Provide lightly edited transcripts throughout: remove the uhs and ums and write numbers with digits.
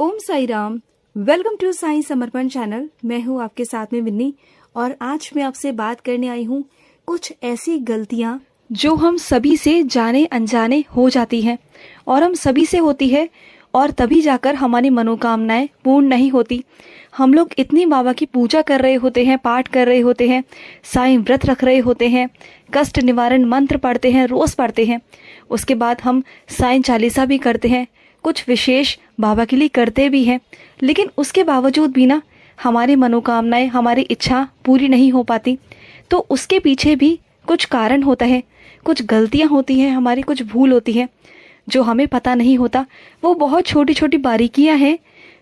Om Sai Ram. Welcome to Sai Samarpan channel. मैं हूँ आपके साथ में विन्नी और आज मैं आपसे बात करने आई हूँ कुछ ऐसी गलतियाँ जो हम सभी से जाने अनजाने हो जाती हैं और हम सभी से होती है और तभी जाकर हमारी मनोकामनाएं पूर्ण नहीं होती। हम लोग इतनी बाबा की पूजा कर रहे होते हैं, पाठ कर रहे होते हैं, साईं व्रत रख रहे होते हैं, कष्ट निवारण मंत्र पढ़ते हैं, रोज़ पढ़ते हैं। उसके बाद हम साईं चालीसा भी करते हैं, कुछ विशेष बाबा के लिए करते भी हैं, लेकिन उसके बावजूद भी ना हमारी मनोकामनाएं, हमारी इच्छा पूरी नहीं हो पाती। तो उसके पीछे भी कुछ कारण होता है, कुछ गलतियां होती हैं, हमारी कुछ भूल होती है जो हमें पता नहीं होता। वो बहुत छोटी छोटी बारीकियां हैं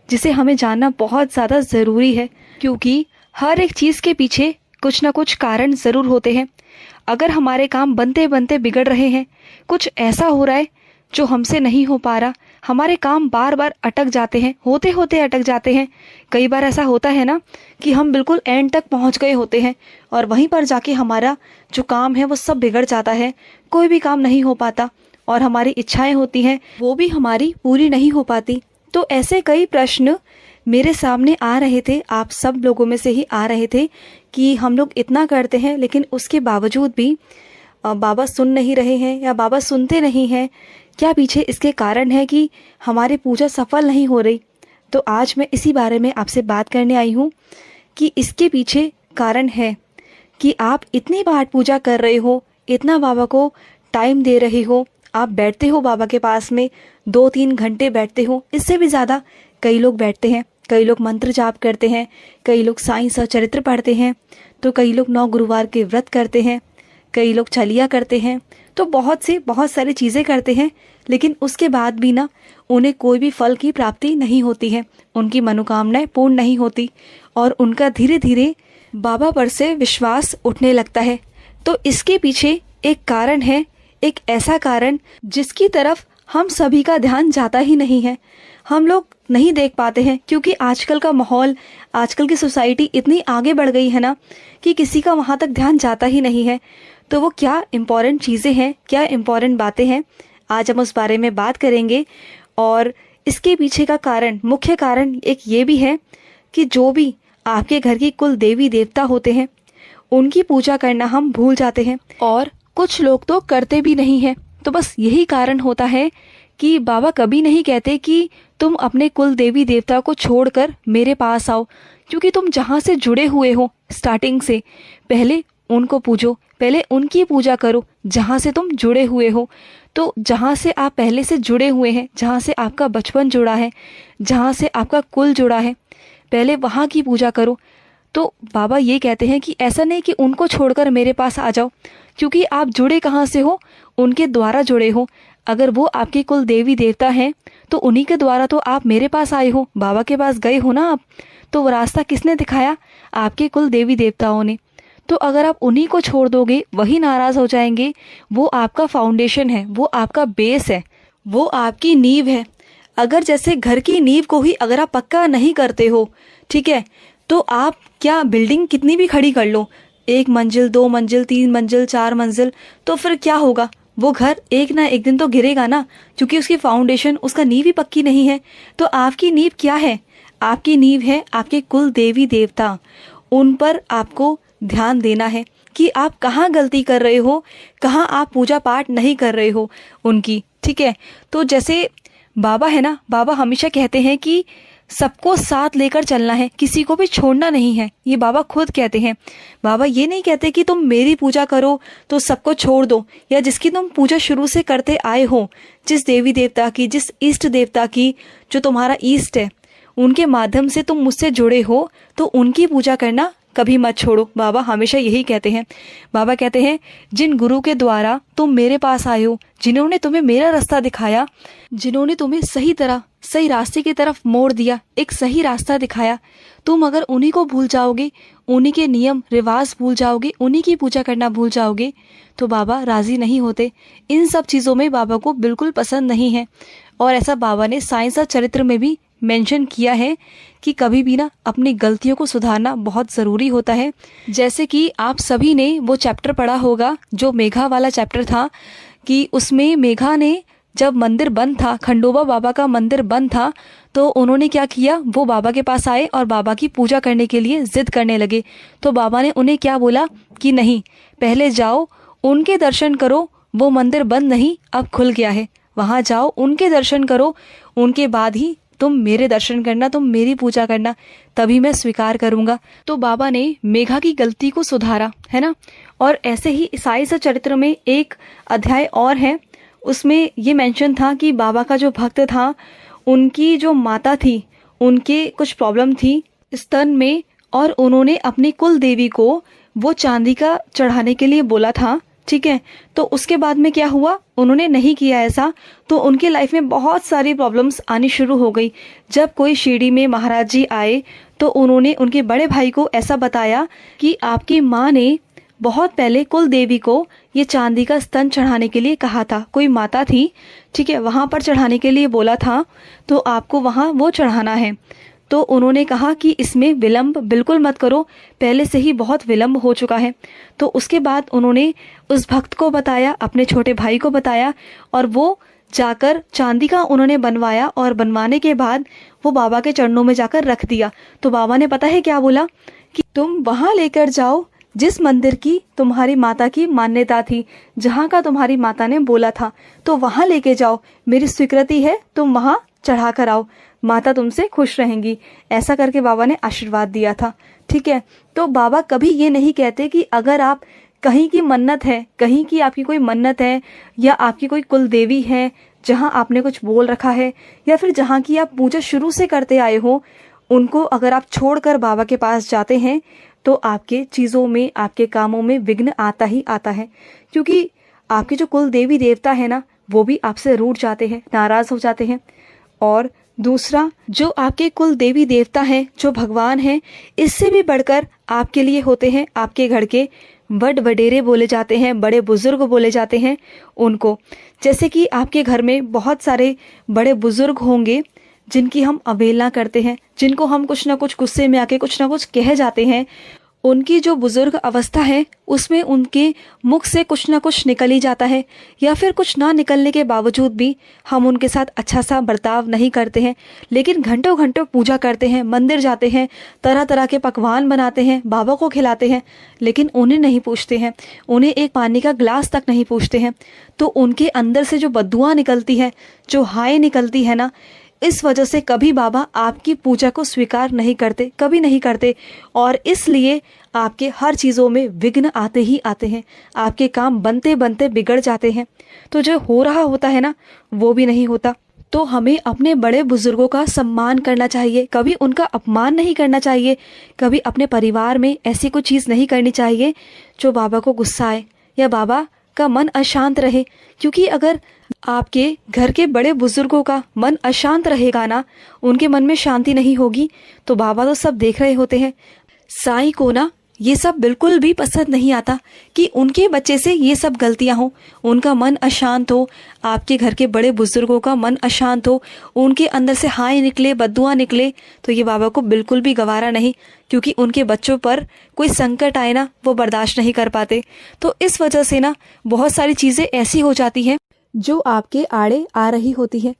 जिसे हमें जानना बहुत ज़्यादा ज़रूरी है, क्योंकि हर एक चीज़ के पीछे कुछ ना कुछ कारण ज़रूर होते हैं। अगर हमारे काम बनते बनते बिगड़ रहे हैं, कुछ ऐसा हो रहा है जो हमसे नहीं हो पा रहा, हमारे काम बार बार अटक जाते हैं, होते होते अटक जाते हैं। कई बार ऐसा होता है ना कि हम बिल्कुल एंड तक पहुंच गए होते हैं और वहीं पर जाके हमारा जो काम है वो सब बिगड़ जाता है, कोई भी काम नहीं हो पाता और हमारी इच्छाएं होती हैं वो भी हमारी पूरी नहीं हो पाती। तो ऐसे कई प्रश्न मेरे सामने आ रहे थे, आप सब लोगों में से ही आ रहे थे कि हम लोग इतना करते हैं लेकिन उसके बावजूद भी बाबा सुन नहीं रहे हैं या बाबा सुनते नहीं हैं। क्या पीछे इसके कारण है कि हमारी पूजा सफल नहीं हो रही? तो आज मैं इसी बारे में आपसे बात करने आई हूँ कि इसके पीछे कारण है कि आप इतनी पाठ पूजा कर रहे हो, इतना बाबा को टाइम दे रहे हो, आप बैठते हो बाबा के पास में 2-3 घंटे बैठते हो, इससे भी ज़्यादा कई लोग बैठते हैं। कई लोग मंत्र जाप करते हैं, कई लोग साईं सचरित्र पढ़ते हैं, तो कई लोग 9 गुरुवार के व्रत करते हैं, कई लोग चलिया करते हैं, तो बहुत सारी चीज़ें करते हैं, लेकिन उसके बाद भी ना उन्हें कोई भी फल की प्राप्ति नहीं होती है, उनकी मनोकामनाएं पूर्ण नहीं होती और उनका धीरे धीरे बाबा पर से विश्वास उठने लगता है। तो इसके पीछे एक कारण है, एक ऐसा कारण जिसकी तरफ हम सभी का ध्यान जाता ही नहीं है, हम लोग नहीं देख पाते हैं, क्योंकि आजकल का माहौल, आजकल की सोसाइटी इतनी आगे बढ़ गई है ना कि किसी का वहाँ तक ध्यान जाता ही नहीं है। तो वो क्या इम्पॉर्टेंट चीज़ें हैं, क्या इम्पॉर्टेंट बातें हैं, आज हम उस बारे में बात करेंगे। और इसके पीछे का कारण, मुख्य कारण एक ये भी है कि जो भी आपके घर की कुल देवी देवता होते हैं उनकी पूजा करना हम भूल जाते हैं और कुछ लोग तो करते भी नहीं हैं। तो बस यही कारण होता है कि बाबा कभी नहीं कहते कि तुम अपने कुल देवी देवता को छोड़कर मेरे पास आओ, क्योंकि तुम जहाँ से जुड़े हुए हो स्टार्टिंग से, पहले उनको पूजो, पहले उनकी पूजा करो जहाँ से तुम जुड़े हुए हो। तो जहाँ से आप पहले से जुड़े हुए हैं, जहाँ से आपका बचपन जुड़ा है, जहाँ से आपका कुल जुड़ा है, पहले वहाँ की पूजा करो। तो बाबा ये कहते हैं कि ऐसा नहीं कि उनको छोड़कर मेरे पास आ जाओ, क्योंकि आप जुड़े कहाँ से हो, उनके द्वारा जुड़े हो। अगर वो आपके कुल देवी देवता हैं तो उन्हीं के द्वारा तो आप मेरे पास आए हो, बाबा के पास गए हो ना आप। तो वो रास्ता किसने दिखाया? आपके कुल देवी देवताओं ने। तो अगर आप उन्हीं को छोड़ दोगे, वही नाराज़ हो जाएंगे। वो आपका फाउंडेशन है, वो आपका बेस है, वो आपकी नींव है। अगर जैसे घर की नींव को ही अगर आप पक्का नहीं करते हो, ठीक है, तो आप क्या बिल्डिंग कितनी भी खड़ी कर लो, 1 मंजिल, 2 मंजिल, 3 मंजिल, 4 मंजिल, तो फिर क्या होगा? वो घर एक ना एक दिन तो गिरेगा ना, क्योंकि उसकी फाउंडेशन, उसका नींव ही पक्की नहीं है। तो आपकी नींव क्या है? आपकी नींव है आपके कुल देवी देवता। उन पर आपको ध्यान देना है कि आप कहाँ गलती कर रहे हो, कहाँ आप पूजा पाठ नहीं कर रहे हो उनकी, ठीक है। तो जैसे बाबा है ना, बाबा हमेशा कहते हैं कि सबको साथ लेकर चलना है, किसी को भी छोड़ना नहीं है, ये बाबा खुद कहते हैं। बाबा ये नहीं कहते कि तुम मेरी पूजा करो तो सबको छोड़ दो, या जिसकी तुम पूजा शुरू से करते आए हो, जिस देवी देवता की, जिस इष्ट देवता की, जो तुम्हारा ईष्ट है, उनके माध्यम से तुम मुझसे जुड़े हो, तो उनकी पूजा करना कभी मत छोड़ो। बाबा हमेशा यही कहते हैं। बाबा कहते हैं जिन गुरु के द्वारा तुम मेरे पास आए हो, जिन्होंने तुम्हें मेरा रास्ता दिखाया, जिन्होंने तुम्हें सही तरह सही रास्ते की तरफ मोड़ दिया, एक सही रास्ता दिखाया, तुम अगर उन्हीं को भूल जाओगे, उन्हीं के नियम रिवाज भूल जाओगे, उन्हीं की पूजा करना भूल जाओगे, तो बाबा राजी नहीं होते। इन सब चीज़ों में बाबा को बिल्कुल पसंद नहीं है। और ऐसा बाबा ने साईं चरित्र में भी मेंशन किया है कि कभी भी ना अपनी गलतियों को सुधारना बहुत ज़रूरी होता है। जैसे कि आप सभी ने वो चैप्टर पढ़ा होगा जो मेघा वाला चैप्टर था, कि उसमें मेघा ने जब मंदिर बंद था, खंडोबा बाबा का मंदिर बंद था, तो उन्होंने क्या किया, वो बाबा के पास आए और बाबा की पूजा करने के लिए जिद करने लगे। तो बाबा ने उन्हें क्या बोला कि नहीं, पहले जाओ उनके दर्शन करो, वो मंदिर बंद नहीं अब खुल गया है, वहाँ जाओ उनके दर्शन करो, उनके बाद ही तुम मेरे दर्शन करना, तुम मेरी पूजा करना, तभी मैं स्वीकार करूंगा। तो बाबा ने मेघा की गलती को सुधारा, है ना। और ऐसे ही ईसाई चरित्र में एक अध्याय और है, उसमें ये मेंशन था कि बाबा का जो भक्त था, उनकी जो माता थी, उनके कुछ प्रॉब्लम थी स्तन में, और उन्होंने अपनी कुल देवी को वो चांदी का चढ़ाने के लिए बोला था, ठीक है। तो उसके बाद में क्या हुआ, उन्होंने नहीं किया ऐसा, तो उनके लाइफ में बहुत सारी प्रॉब्लम्स आनी शुरू हो गई। जब कोई शिरडी में महाराज जी आए तो उन्होंने उनके बड़े भाई को ऐसा बताया कि आपकी माँ ने बहुत पहले कुल देवी को ये चांदी का स्तन चढ़ाने के लिए कहा था, कोई माता थी, ठीक है, वहाँ पर चढ़ाने के लिए बोला था, तो आपको वहाँ वो चढ़ाना है। तो उन्होंने कहा कि इसमें विलंब बिल्कुल मत करो, पहले से ही बहुत विलंब हो चुका है। तो उसके बाद उन्होंने उस भक्त को बताया, अपने छोटे भाई को बताया, और वो जाकर चांदी का उन्होंने बनवाया, और बनवाने के बाद वो बाबा के चरणों में जाकर रख दिया। तो बाबा ने पता है क्या बोला कि तुम वहाँ लेकर जाओ जिस मंदिर की तुम्हारी माता की मान्यता थी, जहाँ का तुम्हारी माता ने बोला था, तो वहाँ लेके जाओ, मेरी स्वीकृति है, तुम वहाँ चढ़ा कर आओ, माता तुमसे खुश रहेंगी। ऐसा करके बाबा ने आशीर्वाद दिया था, ठीक है। तो बाबा कभी ये नहीं कहते कि अगर आप कहीं की मन्नत है, कहीं की आपकी कोई मन्नत है, या आपकी कोई कुल देवी है जहाँ आपने कुछ बोल रखा है, या फिर जहाँ की आप पूजा शुरू से करते आए हो, उनको अगर आप छोड़कर बाबा के पास जाते हैं तो आपके चीज़ों में, आपके कामों में विघ्न आता ही आता है। क्योंकि आपके जो कुल देवी देवता है ना, वो भी आपसे रूठ जाते हैं, नाराज हो जाते हैं। और दूसरा, जो आपके कुल देवी देवता हैं, जो भगवान हैं, इससे भी बढ़कर आपके लिए होते हैं आपके घर के बड़ वडेरे बोले जाते हैं, बड़े बुजुर्ग बोले जाते हैं उनको। जैसे कि आपके घर में बहुत सारे बड़े बुजुर्ग होंगे जिनकी हम अवहेलना करते हैं, जिनको हम कुछ ना कुछ गुस्से में आके कुछ ना कुछ कह जाते हैं। उनकी जो बुजुर्ग अवस्था है उसमें उनके मुख से कुछ ना कुछ निकल ही जाता है, या फिर कुछ ना निकलने के बावजूद भी हम उनके साथ अच्छा सा बर्ताव नहीं करते हैं, लेकिन घंटों घंटों पूजा करते हैं, मंदिर जाते हैं, तरह तरह के पकवान बनाते हैं, बाबा को खिलाते हैं, लेकिन उन्हें नहीं पूछते हैं, उन्हें एक पानी का ग्लास तक नहीं पूछते हैं। तो उनके अंदर से जो बददुआ निकलती है, जो हाय निकलती है ना, इस वजह से कभी बाबा आपकी पूजा को स्वीकार नहीं करते, कभी नहीं करते, और इसलिए आपके हर चीज़ों में विघ्न आते ही आते हैं, आपके काम बनते बनते बिगड़ जाते हैं। तो जो हो रहा होता है ना, वो भी नहीं होता। तो हमें अपने बड़े बुजुर्गों का सम्मान करना चाहिए, कभी उनका अपमान नहीं करना चाहिए, कभी अपने परिवार में ऐसी कोई चीज़ नहीं करनी चाहिए जो बाबा को गुस्सा आए या बाबा का मन अशांत रहे। क्योंकि अगर आपके घर के बड़े बुजुर्गों का मन अशांत रहेगा ना, उनके मन में शांति नहीं होगी, तो बाबा तो सब देख रहे होते हैं। साईं को ना ये सब बिल्कुल भी पसंद नहीं आता कि उनके बच्चे से ये सब गलतियां हो, उनका मन अशांत हो, आपके घर के बड़े बुजुर्गों का मन अशांत हो, उनके अंदर से हाय निकले, बद्दुआ निकले, तो ये बाबा को बिल्कुल भी गवारा नहीं। क्योंकि उनके बच्चों पर कोई संकट आए ना, वो बर्दाश्त नहीं कर पाते। तो इस वजह से ना बहुत सारी चीज़ें ऐसी हो जाती हैं जो आपके आड़े आ रही होती है।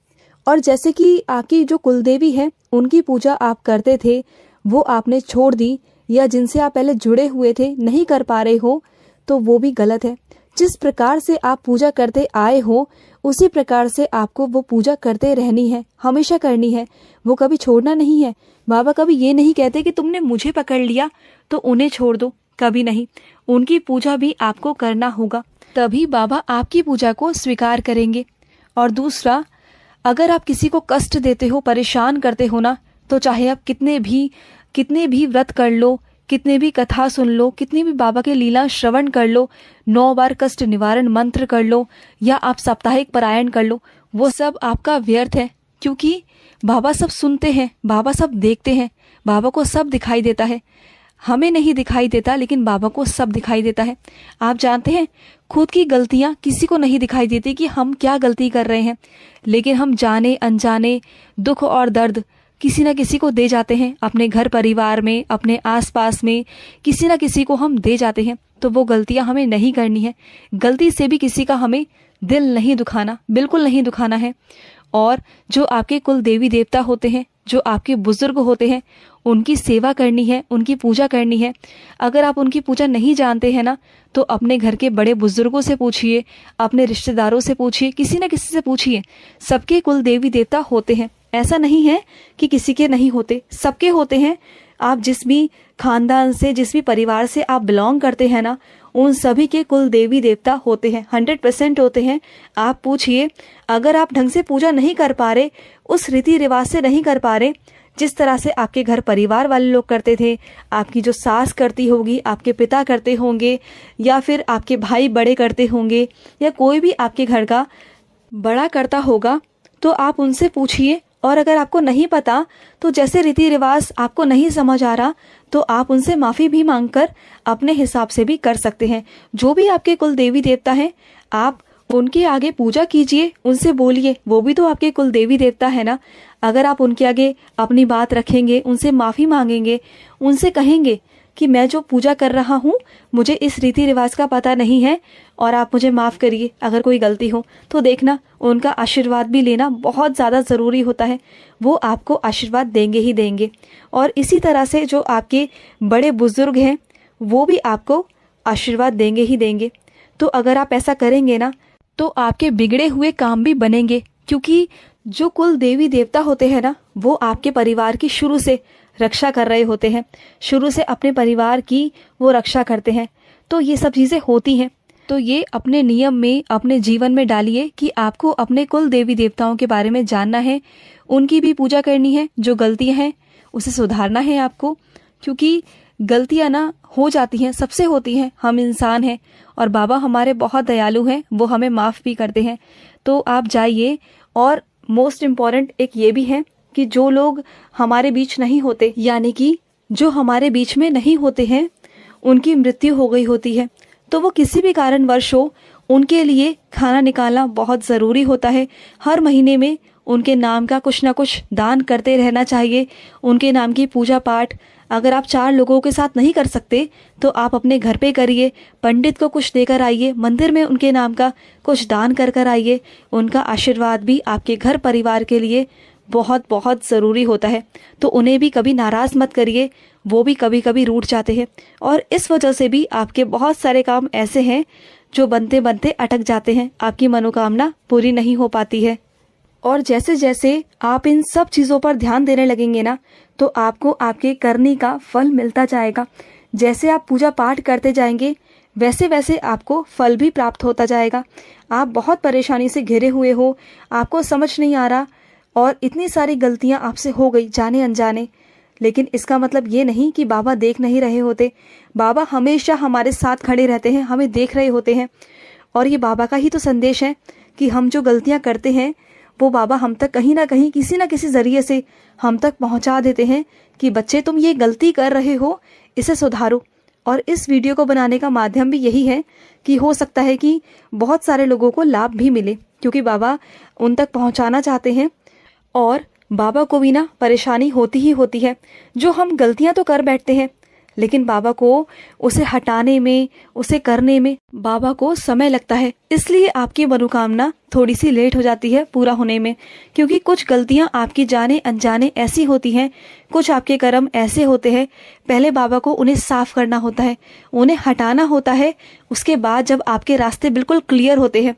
और जैसे कि आपकी जो कुलदेवी है, उनकी पूजा आप करते थे, वो आपने छोड़ दी, या जिनसे आप पहले जुड़े हुए थे नहीं कर पा रहे हो, तो वो भी गलत है। जिस प्रकार से आप पूजा करते आए हो, उसी प्रकार से आपको वो पूजा करते रहनी है, हमेशा करनी है, वो कभी छोड़ना नहीं है। बाबा कभी ये नहीं कहते कि तुमने मुझे पकड़ लिया तो उन्हें छोड़ दो, कभी नहीं। उनकी पूजा भी आपको करना होगा, तभी बाबा आपकी पूजा को स्वीकार करेंगे। और दूसरा, अगर आप किसी को कष्ट देते हो, परेशान करते हो ना, तो चाहे आप कितने भी व्रत कर लो, कितने भी कथा सुन लो, कितनी भी बाबा के लीला श्रवण कर लो, 9 बार कष्ट निवारण मंत्र कर लो, या आप साप्ताहिक पारायण कर लो, वो सब आपका व्यर्थ है। क्योंकि बाबा सब सुनते हैं, बाबा सब देखते हैं, बाबा को सब दिखाई देता है। हमें नहीं दिखाई देता, लेकिन बाबा को सब दिखाई देता है। आप जानते हैं, खुद की गलतियां किसी को नहीं दिखाई देती कि हम क्या गलती कर रहे हैं, लेकिन हम जाने अनजाने दुख और दर्द किसी न किसी को दे जाते हैं। अपने घर परिवार में, अपने आसपास में किसी न किसी को हम दे जाते हैं। तो वो गलतियां हमें नहीं करनी है। गलती से भी किसी का हमें दिल नहीं दुखाना, बिल्कुल नहीं दुखाना है। और जो आपके कुल देवी देवता होते हैं, जो आपके बुजुर्ग होते हैं, उनकी सेवा करनी है, उनकी पूजा करनी है। अगर आप उनकी पूजा नहीं जानते हैं ना, तो अपने घर के बड़े बुजुर्गों से पूछिए, अपने रिश्तेदारों से पूछिए, किसी न किसी से पूछिए। सबके कुल देवी देवता होते हैं, ऐसा नहीं है कि किसी के नहीं होते, सबके होते हैं। आप जिस भी खानदान से, जिस भी परिवार से आप बिलोंग करते हैं ना, उन सभी के कुल देवी देवता होते हैं, 100% होते हैं। आप पूछिए, अगर आप ढंग से पूजा नहीं कर पा रहे, उस रीति रिवाज से नहीं कर पा रहे जिस तरह से आपके घर परिवार वाले लोग करते थे, आपकी जो सास करती होगी, आपके पिता करते होंगे, या फिर आपके भाई बड़े करते होंगे, या कोई भी आपके घर का बड़ा करता होगा, तो आप उनसे पूछिए। और अगर आपको नहीं पता, तो जैसे रीति रिवाज आपको नहीं समझ आ रहा, तो आप उनसे माफ़ी भी मांगकर अपने हिसाब से भी कर सकते हैं। जो भी आपके कुल देवी देवता हैं, आप उनके आगे पूजा कीजिए, उनसे बोलिए, वो भी तो आपके कुल देवी देवता है ना। अगर आप उनके आगे अपनी बात रखेंगे, उनसे माफ़ी मांगेंगे, उनसे कहेंगे कि मैं जो पूजा कर रहा हूँ, मुझे इस रीति रिवाज का पता नहीं है और आप मुझे माफ़ करिए अगर कोई गलती हो, तो देखना उनका आशीर्वाद भी लेना बहुत ज़्यादा ज़रूरी होता है। वो आपको आशीर्वाद देंगे ही देंगे। और इसी तरह से जो आपके बड़े बुजुर्ग हैं, वो भी आपको आशीर्वाद देंगे ही देंगे। तो अगर आप ऐसा करेंगे ना, तो आपके बिगड़े हुए काम भी बनेंगे, क्योंकि जो कुल देवी देवता होते हैं ना, वो आपके परिवार की शुरू से रक्षा कर रहे होते हैं, शुरू से अपने परिवार की वो रक्षा करते हैं। तो ये सब चीज़ें होती हैं। तो ये अपने नियम में, अपने जीवन में डालिए कि आपको अपने कुल देवी देवताओं के बारे में जानना है, उनकी भी पूजा करनी है, जो गलतियां हैं उसे सुधारना है आपको। क्योंकि गलतियां ना हो जाती हैं, सबसे होती हैं, हम इंसान हैं और बाबा हमारे बहुत दयालु हैं, वो हमें माफ़ भी करते हैं। तो आप जाइए। और मोस्ट इम्पॉर्टेंट एक ये भी है कि जो लोग हमारे बीच नहीं होते, यानी कि जो हमारे बीच में नहीं होते हैं, उनकी मृत्यु हो गई होती है, तो वो किसी भी कारणवश हो, उनके लिए खाना निकालना बहुत ज़रूरी होता है। हर महीने में उनके नाम का कुछ ना कुछ दान करते रहना चाहिए, उनके नाम की पूजा पाठ। अगर आप 4 लोगों के साथ नहीं कर सकते, तो आप अपने घर पे करिए, पंडित को कुछ देकर आइए, मंदिर में उनके नाम का कुछ दान कर कर आइए। उनका आशीर्वाद भी आपके घर परिवार के लिए बहुत बहुत ज़रूरी होता है। तो उन्हें भी कभी नाराज़ मत करिए, वो भी कभी कभी रूठ जाते हैं, और इस वजह से भी आपके बहुत सारे काम ऐसे हैं जो बनते बनते अटक जाते हैं, आपकी मनोकामना पूरी नहीं हो पाती है। और जैसे जैसे आप इन सब चीज़ों पर ध्यान देने लगेंगे ना, तो आपको आपके करने का फल मिलता जाएगा। जैसे आप पूजा पाठ करते जाएंगे, वैसे वैसे आपको फल भी प्राप्त होता जाएगा। आप बहुत परेशानी से घिरे हुए हो, आपको समझ नहीं आ रहा, और इतनी सारी गलतियां आपसे हो गई जाने अनजाने, लेकिन इसका मतलब ये नहीं कि बाबा देख नहीं रहे होते। बाबा हमेशा हमारे साथ खड़े रहते हैं, हमें देख रहे होते हैं। और ये बाबा का ही तो संदेश है कि हम जो गलतियां करते हैं, वो बाबा हम तक कहीं ना कहीं, किसी ना किसी जरिए से हम तक पहुंचा देते हैं कि बच्चे तुम ये गलती कर रहे हो, इसे सुधारो। और इस वीडियो को बनाने का माध्यम भी यही है कि हो सकता है कि बहुत सारे लोगों को लाभ भी मिले, क्योंकि बाबा उन तक पहुंचाना चाहते हैं। और बाबा को भी ना परेशानी होती ही होती है। जो हम गलतियां तो कर बैठते हैं, लेकिन बाबा को उसे हटाने में, उसे करने में बाबा को समय लगता है। इसलिए आपकी मनोकामना थोड़ी सी लेट हो जाती है पूरा होने में, क्योंकि कुछ गलतियां आपकी जाने अनजाने ऐसी होती हैं, कुछ आपके कर्म ऐसे होते हैं, पहले बाबा को उन्हें साफ करना होता है, उन्हें हटाना होता है। उसके बाद जब आपके रास्ते बिल्कुल क्लियर होते हैं,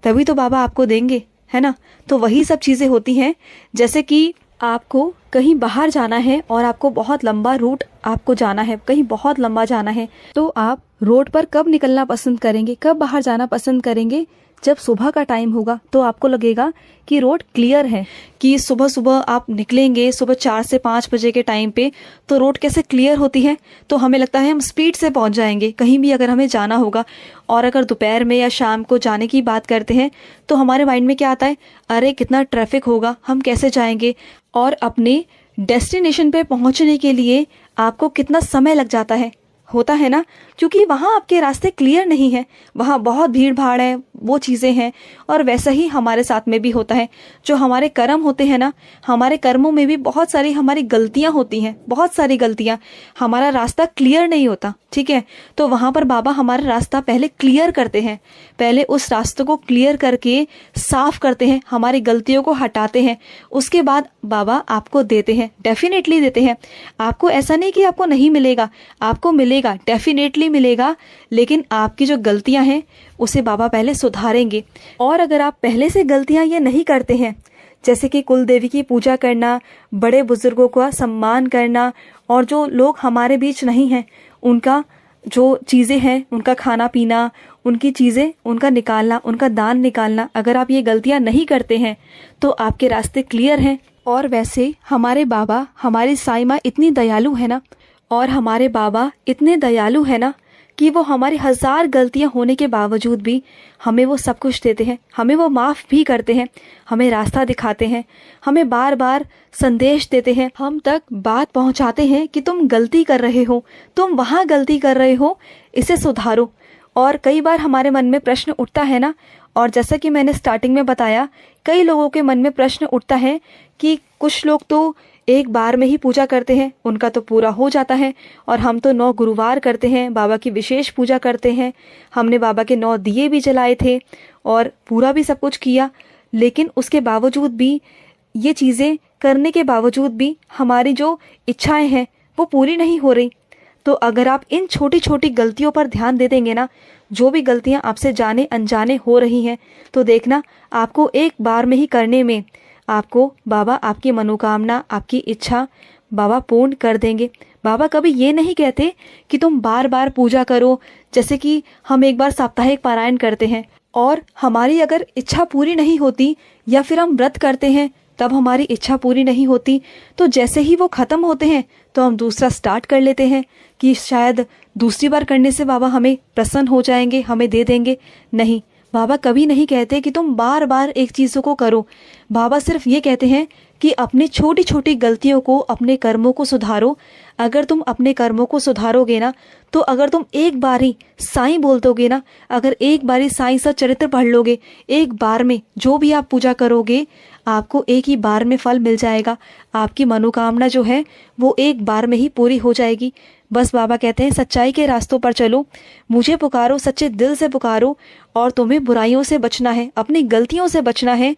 तभी तो बाबा आपको देंगे, है ना। तो वही सब चीज़ें होती हैं। जैसे कि आपको कहीं बाहर जाना है और आपको बहुत लंबा रूट आपको जाना है, कहीं बहुत लंबा जाना है, तो आप रोड पर कब निकलना पसंद करेंगे, कब बाहर जाना पसंद करेंगे? जब सुबह का टाइम होगा, तो आपको लगेगा कि रोड क्लियर है, कि सुबह सुबह आप निकलेंगे, सुबह 4 से 5 बजे के टाइम पे, तो रोड कैसे क्लियर होती है, तो हमें लगता है हम स्पीड से पहुंच जाएंगे कहीं भी अगर हमें जाना होगा। और अगर दोपहर में या शाम को जाने की बात करते हैं, तो हमारे माइंड में क्या आता है, अरे कितना ट्रैफिक होगा, हम कैसे जाएंगे। और अपने डेस्टिनेशन पे पहुंचने के लिए आपको कितना समय लग जाता है, होता है ना, क्योंकि वहाँ आपके रास्ते क्लियर नहीं है, वहाँ बहुत भीड़ भाड़ है, वो चीज़ें हैं। और वैसा ही हमारे साथ में भी होता है। जो हमारे कर्म होते हैं ना, हमारे कर्मों में भी बहुत सारी हमारी गलतियाँ होती हैं, बहुत सारी गलतियाँ, हमारा रास्ता क्लियर नहीं होता। ठीक है, तो वहाँ पर बाबा हमारा रास्ता पहले क्लियर करते हैं, पहले उस रास्ते को क्लियर करके साफ करते हैं, हमारी गलतियों को हटाते हैं। उसके बाद बाबा आपको देते हैं, डेफिनेटली देते हैं। आपको ऐसा नहीं कि आपको नहीं मिलेगा, आपको मिलेगा, डेफिनेटली मिलेगा, लेकिन आपकी जो गलतियां हैं उसे बाबा पहले सुधारेंगे। और अगर आप पहले से गलतियां ये नहीं करते हैं, जैसे कि कुल देवी की पूजा करना, बड़े बुजुर्गों का सम्मान करना, और जो लोग हमारे बीच नहीं हैं उनका जो चीज़ें हैं, उनका खाना पीना, उनकी चीज़ें, उनका निकालना, उनका दान निकालना, अगर आप ये गलतियां नहीं करते हैं तो आपके रास्ते क्लियर हैं। और वैसे हमारे बाबा, हमारी साईं माँ इतनी दयालु है ना, और हमारे बाबा इतने दयालु है ना कि वो हमारी 1000 गलतियां होने के बावजूद भी हमें वो सब कुछ देते हैं, हमें वो माफ़ भी करते हैं, हमें रास्ता दिखाते हैं, हमें बार बार संदेश देते हैं, हम तक बात पहुंचाते हैं कि तुम गलती कर रहे हो, तुम वहाँ गलती कर रहे हो, इसे सुधारो। और कई बार हमारे मन में प्रश्न उठता है ना, और जैसा कि मैंने स्टार्टिंग में बताया, कई लोगों के मन में प्रश्न उठता है कि कुछ लोग तो एक बार में ही पूजा करते हैं, उनका तो पूरा हो जाता है, और हम तो 9 गुरुवार करते हैं, बाबा की विशेष पूजा करते हैं, हमने बाबा के 9 दिए भी जलाए थे और पूरा भी सब कुछ किया, लेकिन उसके बावजूद भी, ये चीज़ें करने के बावजूद भी हमारी जो इच्छाएं हैं वो पूरी नहीं हो रही। तो अगर आप इन छोटी छोटी गलतियों पर ध्यान दे देंगे ना, जो भी गलतियां आपसे जाने अनजाने हो रही हैं, तो देखना आपको एक बार में ही करने में आपको बाबा आपकी मनोकामना, आपकी इच्छा बाबा पूर्ण कर देंगे। बाबा कभी ये नहीं कहते कि तुम बार बार पूजा करो, जैसे कि हम एक बार साप्ताहिक पारायण करते हैं और हमारी अगर इच्छा पूरी नहीं होती, या फिर हम व्रत करते हैं तब हमारी इच्छा पूरी नहीं होती, तो जैसे ही वो ख़त्म होते हैं तो हम दूसरा स्टार्ट कर लेते हैं कि शायद दूसरी बार करने से बाबा हमें प्रसन्न हो जाएंगे, हमें दे देंगे। नहीं, बाबा कभी नहीं कहते कि तुम बार बार एक चीज़ों को करो। बाबा सिर्फ ये कहते हैं कि अपनी छोटी छोटी गलतियों को, अपने कर्मों को सुधारो। अगर तुम अपने कर्मों को सुधारोगे ना, तो अगर तुम एक बार ही साईं बोल दोगे ना, अगर एक बार ही साईं सा चरित्र पढ़ लोगे, एक बार में जो भी आप पूजा करोगे, आपको एक ही बार में फल मिल जाएगा। आपकी मनोकामना जो है वो एक बार में ही पूरी हो जाएगी। बस बाबा कहते हैं सच्चाई के रास्तों पर चलो, मुझे पुकारो, सच्चे दिल से पुकारो, और तुम्हें बुराइयों से बचना है, अपनी गलतियों से बचना है।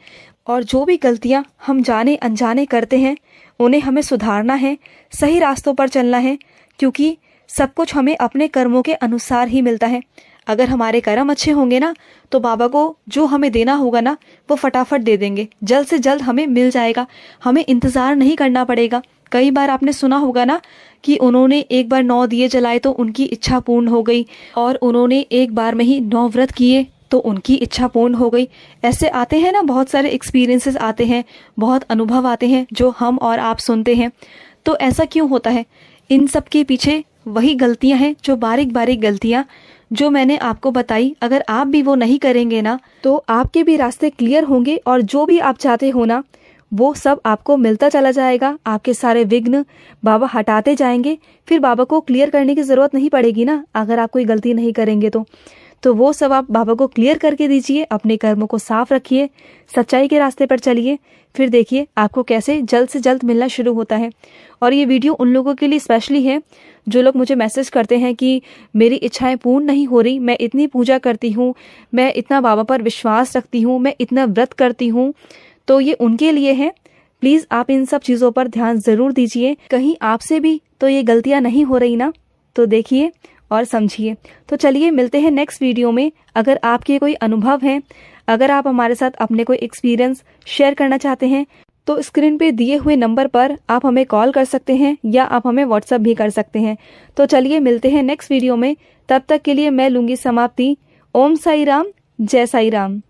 और जो भी गलतियां हम जाने अनजाने करते हैं उन्हें हमें सुधारना है, सही रास्तों पर चलना है, क्योंकि सब कुछ हमें अपने कर्मों के अनुसार ही मिलता है। अगर हमारे कर्म अच्छे होंगे ना, तो बाबा को जो हमें देना होगा ना वो फटाफट दे देंगे, जल्द से जल्द हमें मिल जाएगा, हमें इंतज़ार नहीं करना पड़ेगा। कई बार आपने सुना होगा ना कि उन्होंने एक बार 9 दिए जलाए तो उनकी इच्छा पूर्ण हो गई, और उन्होंने एक बार में ही 9 व्रत किए तो उनकी इच्छा पूर्ण हो गई। ऐसे आते हैं ना, बहुत सारे एक्सपीरियंसेस आते हैं, बहुत अनुभव आते हैं जो हम और आप सुनते हैं। तो ऐसा क्यों होता है? इन सब के पीछे वही गलतियां हैं, जो बारीक बारीक गलतियां जो मैंने आपको बताई। अगर आप भी वो नहीं करेंगे ना, तो आपके भी रास्ते क्लियर होंगे, और जो भी आप चाहते हो ना वो सब आपको मिलता चला जाएगा। आपके सारे विघ्न बाबा हटाते जाएंगे, फिर बाबा को क्लियर करने की ज़रूरत नहीं पड़ेगी ना। अगर आप कोई गलती नहीं करेंगे तो वो सब आप बाबा को क्लियर करके दीजिए, अपने कर्मों को साफ रखिए, सच्चाई के रास्ते पर चलिए, फिर देखिए आपको कैसे जल्द से जल्द मिलना शुरू होता है। और ये वीडियो उन लोगों के लिए स्पेशली है जो लोग मुझे मैसेज करते हैं कि मेरी इच्छाएं पूर्ण नहीं हो रही, मैं इतनी पूजा करती हूँ, मैं इतना बाबा पर विश्वास रखती हूँ, मैं इतना व्रत करती हूँ, तो ये उनके लिए है। प्लीज़ आप इन सब चीज़ों पर ध्यान ज़रूर दीजिए। कहीं आपसे भी तो ये गलतियाँ नहीं हो रही ना, तो देखिए और समझिए। तो चलिए मिलते हैं नेक्स्ट वीडियो में। अगर आपके कोई अनुभव हैं, अगर आप हमारे साथ अपने कोई एक्सपीरियंस शेयर करना चाहते हैं, तो स्क्रीन पे दिए हुए नंबर पर आप हमें कॉल कर सकते हैं, या आप हमें व्हाट्सएप भी कर सकते हैं। तो चलिए मिलते हैं नेक्स्ट वीडियो में। तब तक के लिए मैं लूँगी समाप्ति। ओम साई राम, जय साई राम।